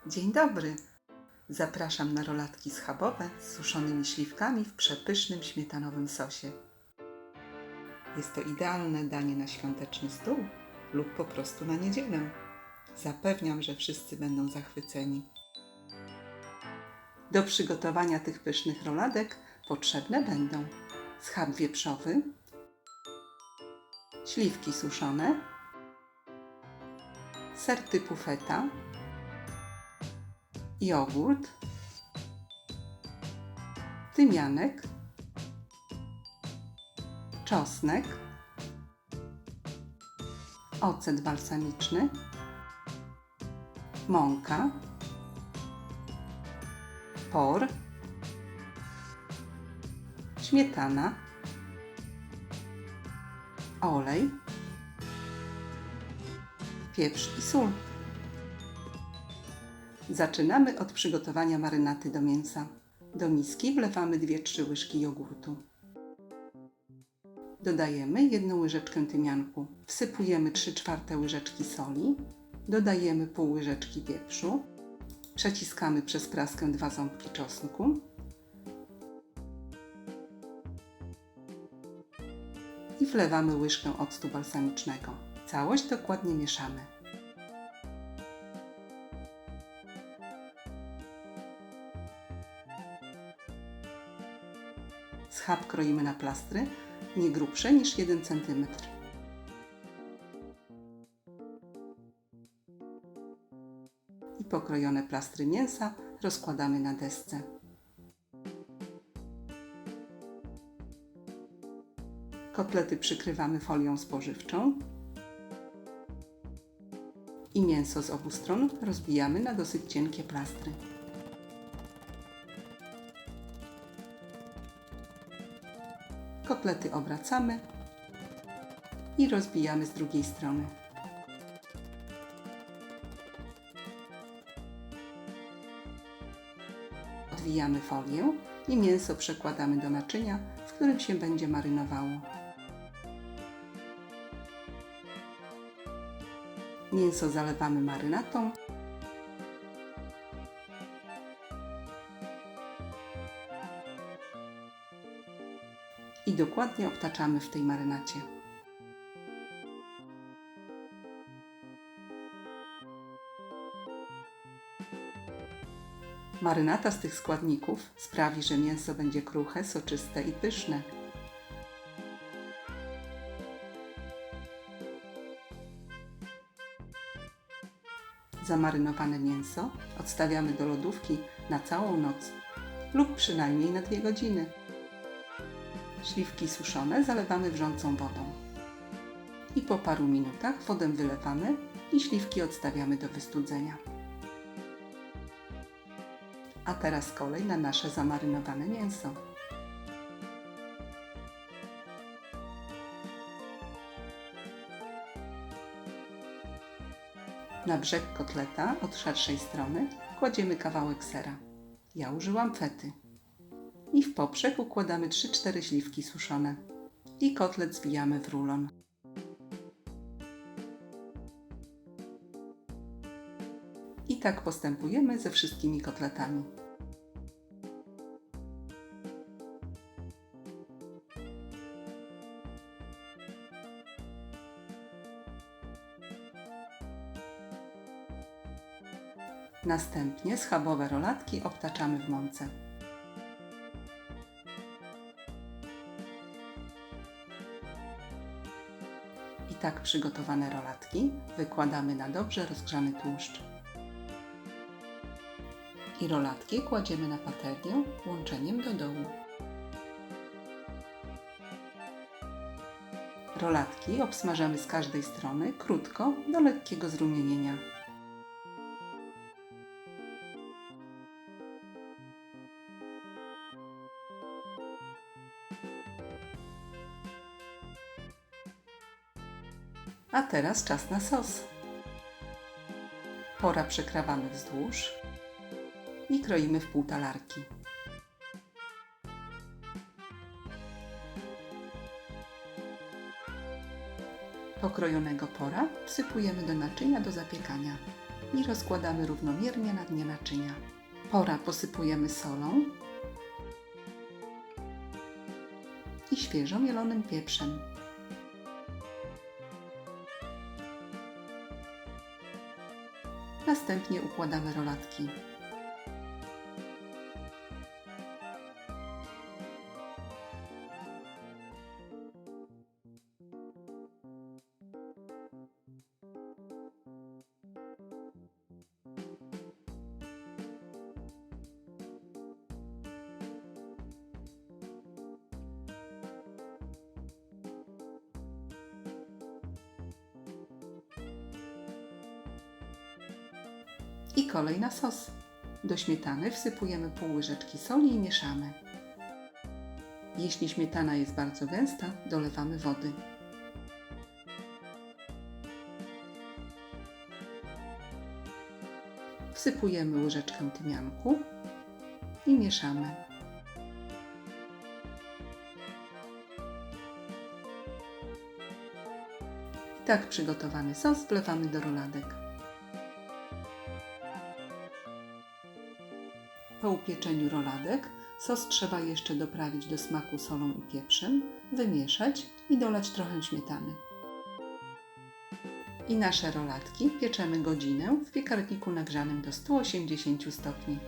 Dzień dobry! Zapraszam na rolatki schabowe z suszonymi śliwkami w przepysznym śmietanowym sosie. Jest to idealne danie na świąteczny stół lub po prostu na niedzielę. Zapewniam, że wszyscy będą zachwyceni. Do przygotowania tych pysznych roladek potrzebne będą schab wieprzowy, śliwki suszone, ser typu feta, jogurt, tymianek, czosnek, ocet balsamiczny, mąka, por, śmietana, olej, pieprz i sól. Zaczynamy od przygotowania marynaty do mięsa. Do miski wlewamy 2-3 łyżki jogurtu. Dodajemy 1 łyżeczkę tymianku. Wsypujemy 3/4 łyżeczki soli. Dodajemy pół łyżeczki pieprzu. Przeciskamy przez praskę 2 ząbki czosnku. I wlewamy łyżkę octu balsamicznego. Całość dokładnie mieszamy. Schab kroimy na plastry, nie grubsze niż 1 cm. I pokrojone plastry mięsa rozkładamy na desce. Kotlety przykrywamy folią spożywczą i mięso z obu stron rozbijamy na dosyć cienkie plastry. Kotlety obracamy i rozbijamy z drugiej strony. Odwijamy folię i mięso przekładamy do naczynia, w którym się będzie marynowało. Mięso zalewamy marynatą i dokładnie obtaczamy w tej marynacie. Marynata z tych składników sprawi, że mięso będzie kruche, soczyste i pyszne. Zamarynowane mięso odstawiamy do lodówki na całą noc lub przynajmniej na 2 godziny. Śliwki suszone zalewamy wrzącą wodą i po paru minutach wodę wylewamy i śliwki odstawiamy do wystudzenia. A teraz kolej na nasze zamarynowane mięso. Na brzeg kotleta od szerszej strony kładziemy kawałek sera. Ja użyłam fety. I w poprzek układamy 3-4 śliwki suszone i kotlet zwijamy w rulon. I tak postępujemy ze wszystkimi kotletami. Następnie schabowe rolatki obtaczamy w mące. I tak przygotowane rolatki wykładamy na dobrze rozgrzany tłuszcz. I rolatki kładziemy na patelnię łączeniem do dołu. Rolatki obsmażamy z każdej strony krótko do lekkiego zrumienienia. A teraz czas na sos. Pora przekrawamy wzdłuż i kroimy w półtalarki. Pokrojonego pora wsypujemy do naczynia do zapiekania. i rozkładamy równomiernie na dnie naczynia. Pora posypujemy solą i świeżo mielonym pieprzem. Następnie układamy rolatki. I kolej na sos. Do śmietany wsypujemy pół łyżeczki soli i mieszamy. Jeśli śmietana jest bardzo gęsta, dolewamy wody. Wsypujemy łyżeczkę tymianku i mieszamy. I tak przygotowany sos wlewamy do roladek. Po upieczeniu roladek sos trzeba jeszcze doprawić do smaku solą i pieprzem, wymieszać i dolać trochę śmietany. I nasze rolatki pieczemy godzinę w piekarniku nagrzanym do 180 stopni.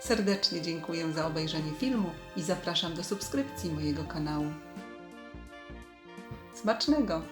Serdecznie dziękuję za obejrzenie filmu i zapraszam do subskrypcji mojego kanału. Smacznego!